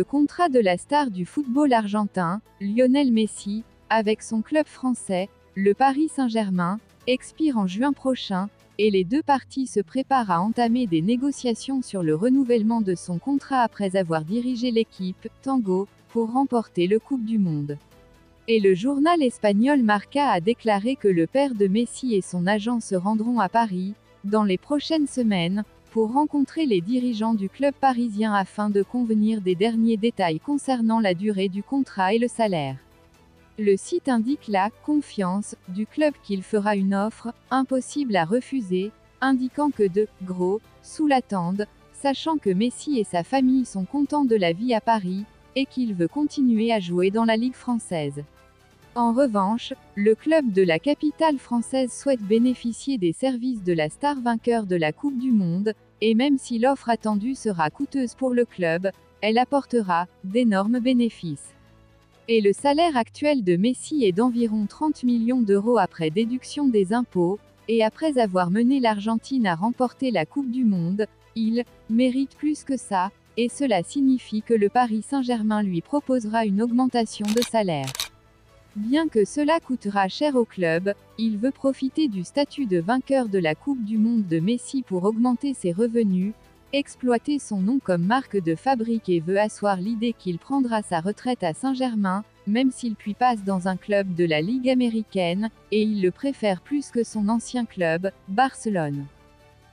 Le contrat de la star du football argentin, Lionel Messi, avec son club français, le Paris Saint-Germain, expire en juin prochain, et les deux parties se préparent à entamer des négociations sur le renouvellement de son contrat après avoir dirigé l'équipe, Tango, pour remporter le Coupe du Monde. Et le journal espagnol Marca a déclaré que le père de Messi et son agent se rendront à Paris, dans les prochaines semaines, pour rencontrer les dirigeants du club parisien afin de convenir des derniers détails concernant la durée du contrat et le salaire. Le site indique la confiance du club qu'il fera une offre impossible à refuser, indiquant que de gros sous l'attendent, sachant que Messi et sa famille sont contents de la vie à Paris, et qu'il veut continuer à jouer dans la Ligue française. En revanche, le club de la capitale française souhaite bénéficier des services de la star vainqueur de la Coupe du Monde, et même si l'offre attendue sera coûteuse pour le club, elle apportera d'énormes bénéfices. Et le salaire actuel de Messi est d'environ 30 millions d'euros après déduction des impôts, et après avoir mené l'Argentine à remporter la Coupe du Monde, il mérite plus que ça, et cela signifie que le Paris Saint-Germain lui proposera une augmentation de salaire. Bien que cela coûtera cher au club, il veut profiter du statut de vainqueur de la Coupe du Monde de Messi pour augmenter ses revenus, exploiter son nom comme marque de fabrique et veut asseoir l'idée qu'il prendra sa retraite à Saint-Germain, même s'il puis passe dans un club de la Ligue américaine, et il le préfère plus que son ancien club, Barcelone.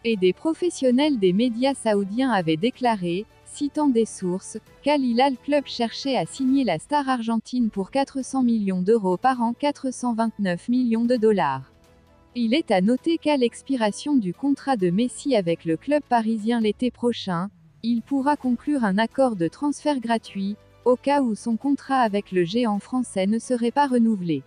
Et des professionnels des médias saoudiens avaient déclaré, citant des sources, qu'Al Hilal Club cherchait à signer la star argentine pour 400 millions d'euros par an, 429 millions de dollars. Il est à noter qu'à l'expiration du contrat de Messi avec le club parisien l'été prochain, il pourra conclure un accord de transfert gratuit, au cas où son contrat avec le géant français ne serait pas renouvelé.